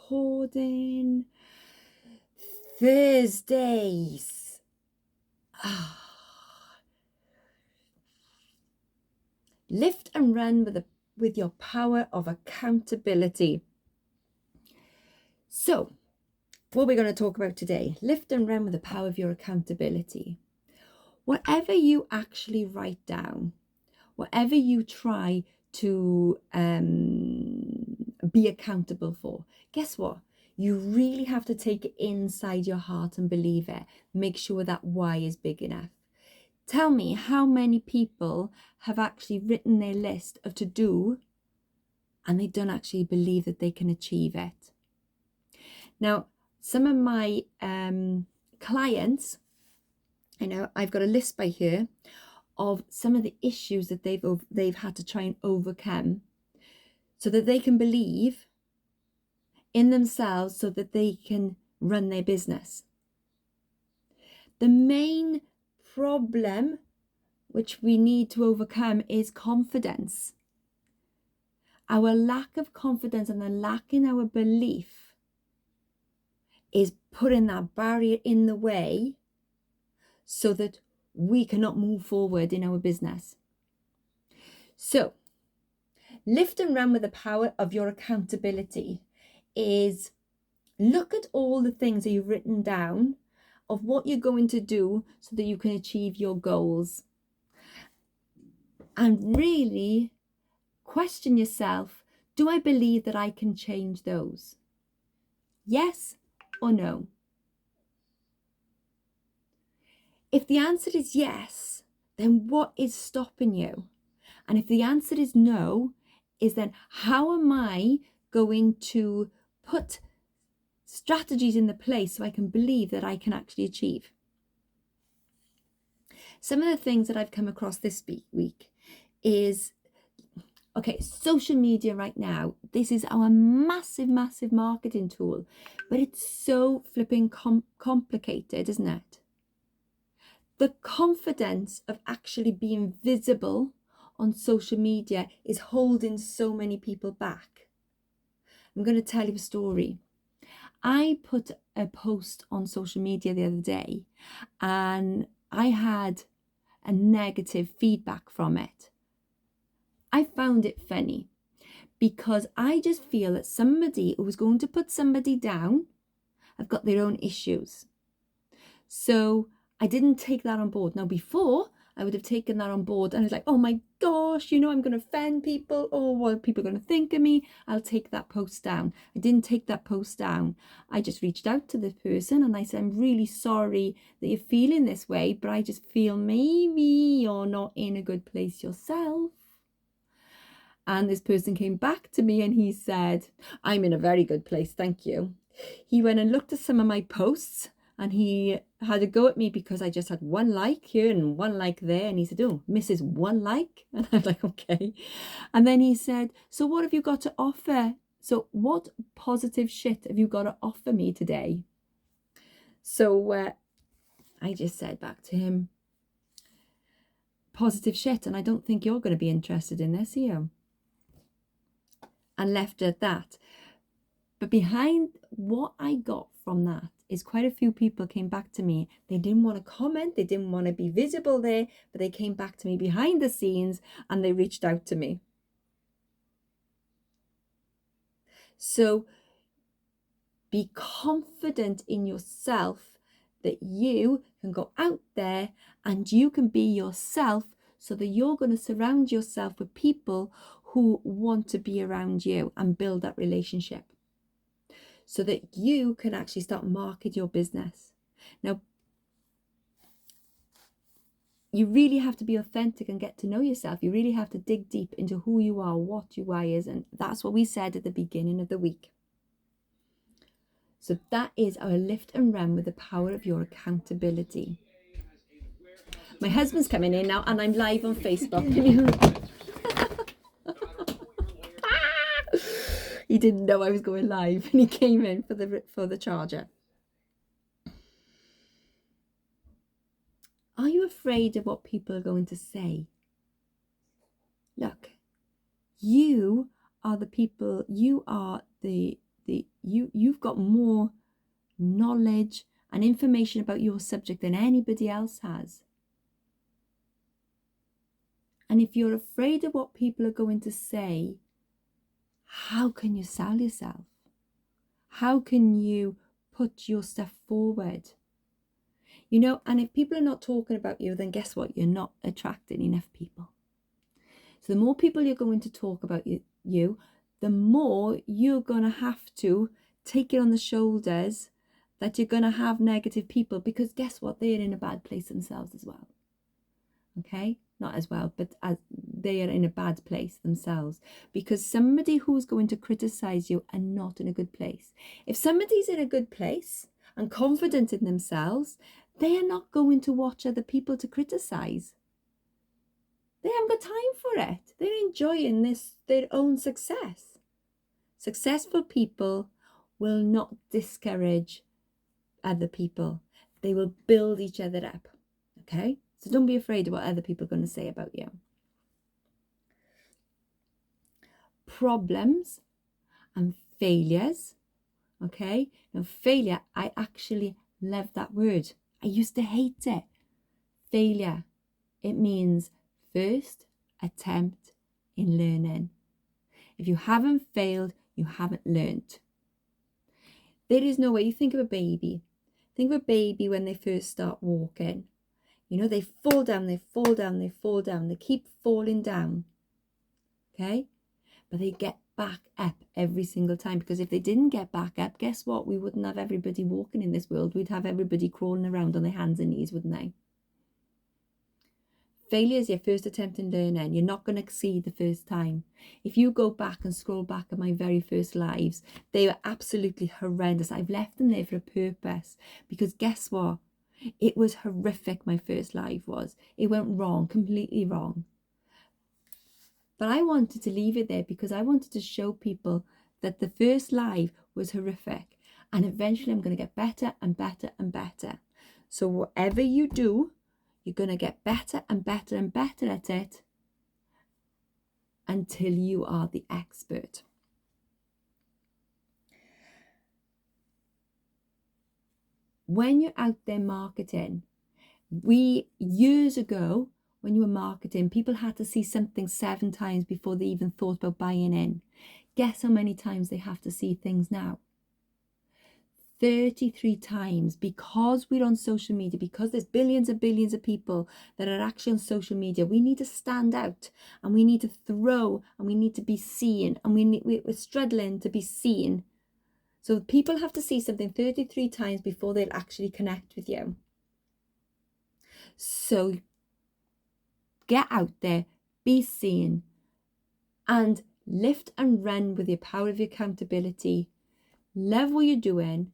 recording. Thursdays. Lift and run with your power of accountability. So, what we're going to talk about today, lift and run with the power of your accountability. Whatever you actually write down, whatever you try to be accountable for, guess what? You really have to take it inside your heart and believe it. Make sure that why is big enough. Tell me how many people have actually written their list of to do and they don't actually believe that they can achieve it. Now, some of my clients, I know I've got a list by here of some of the issues that they've had to try and overcome so that they can believe in themselves so that they can run their business. The main problem which we need to overcome is confidence. Our lack of confidence and the lack in our belief is putting that barrier in the way so that we cannot move forward in our business. So, lift and run with the power of your accountability is look at all the things that you've written down of what you're going to do so that you can achieve your goals. And really question yourself, do I believe that I can change those? Yes or no? If the answer is yes, then what is stopping you? And if the answer is no, is then how am I going to put strategies in the place so I can believe that I can actually achieve? Some of the things that I've come across this week is, okay, social media right now, this is our massive marketing tool, but it's so flipping complicated, isn't it? The confidence of actually being visible on social media is holding so many people back. I'm going to tell you a story. I put a post on social media the other day and I had a negative feedback from it. I found it funny because I just feel that somebody who was going to put somebody down have got their own issues. So I didn't take that on board. Now, before, I would have taken that on board and I was like, oh my gosh, I'm going to offend people. Oh, what are people going to think of me? I'll take that post down. I didn't take that post down. I just reached out to the person and I said, I'm really sorry that you're feeling this way, but I just feel maybe you're not in a good place yourself. And this person came back to me and he said, I'm in a very good place, thank you. He went and looked at some of my posts and he had a go at me because I just had one like here and one like there. And he said, oh, Mrs. One Like. And I was like, okay. And then he said, so what have you got to offer? So what positive shit have you got to offer me today? So I just said back to him, positive shit. And I don't think you're going to be interested in this, are you? And left it at that. But behind what I got from that is quite a few people came back to me. They didn't want to comment, they didn't want to be visible there, but they came back to me behind the scenes and they reached out to me. So be confident in yourself that you can go out there and you can be yourself so that you're going to surround yourself with people who want to be around you and build that relationship, so that you can actually start marketing your business. Now, you really have to be authentic and get to know yourself. You really have to dig deep into who you are, what you are is, and that's what we said at the beginning of the week. So that is our lift and run with the power of your accountability. My husband's coming in now and I'm live on Facebook. He didn't know I was going live and he came in for the charger. Are you afraid of what people are going to say? Look, you are the people, you are the you've got more knowledge and information about your subject than anybody else has. And if you're afraid of what people are going to say, how can you sell yourself? How can you put your stuff forward? You know, and if people are not talking about you, then guess what? You're not attracting enough people. So the more people you're going to talk about you, the more you're going to have to take it on the shoulders that you're going to have negative people, because guess what? They're in a bad place themselves as well. Okay? Not as well, but as they are in a bad place themselves, because somebody who's going to criticize you are not in a good place. If somebody's in a good place and confident in themselves, they are not going to watch other people to criticize. They haven't got time for it. They're enjoying their own success. Successful people will not discourage other people. They will build each other up. Okay? So don't be afraid of what other people are going to say about you. Problems and failures. Okay? Now, failure, I actually love that word. I used to hate it. Failure. It means first attempt in learning. If you haven't failed, you haven't learned. There is no way. You think of a baby. Think of a baby when they first start walking. You know, they fall down, they fall down, they fall down. They keep falling down. Okay? But they get back up every single time, because if they didn't get back up, guess what? We wouldn't have everybody walking in this world. We'd have everybody crawling around on their hands and knees, wouldn't they? Failure is your first attempt in learning. You're not going to succeed the first time. If you go back and scroll back at my very first lives, they were absolutely horrendous. I've left them there for a purpose, because guess what? It was horrific. My first live was. It went wrong, completely wrong. But I wanted to leave it there because I wanted to show people that the first live was horrific, and eventually I'm going to get better and better and better. So whatever you do, you're going to get better and better and better at it until you are the expert. When you're out there marketing, years ago, when you were marketing, people had to see something 7 times before they even thought about buying in. Guess how many times they have to see things now? 33 times, because we're on social media, because there's billions and billions of people that are actually on social media. We need to stand out, and we need to throw, and we need to be seen, and we're struggling to be seen. So people have to see something 33 times before they'll actually connect with you. So get out there, be seen, and lift and run with your power of accountability. Love what you're doing.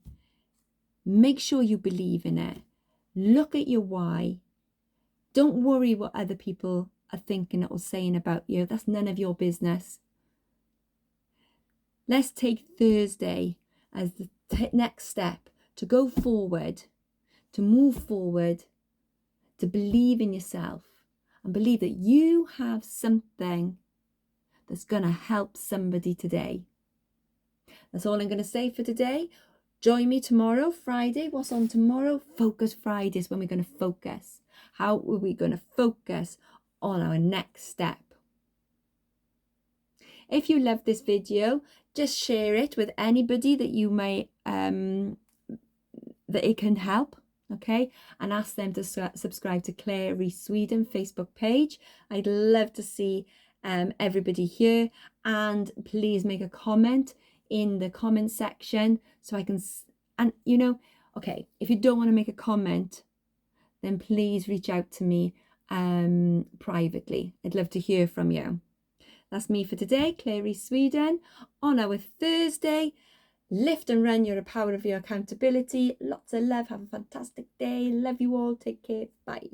Make sure you believe in it. Look at your why. Don't worry what other people are thinking or saying about you. That's none of your business. Let's take Thursday as the next step to go forward, to move forward, to believe in yourself and believe that you have something that's going to help somebody today. That's all I'm going to say for today. Join me tomorrow, Friday. What's on tomorrow? Focus Friday is when we're going to focus. How are we going to focus on our next step? If you love this video, just share it with anybody that you may, that it can help. Okay, and ask them to subscribe to Claire Rees Sweden Facebook page. I'd love to see everybody here, and please make a comment in the comment section so I can, and you know, okay, if you don't want to make a comment, then please reach out to me privately. I'd love to hear from you. That's me for today, Claire Rees Sweden, on our Thursday. Lift and run, you're a power of your accountability. Lots of love. Have a fantastic day. Love you all. Take care. Bye.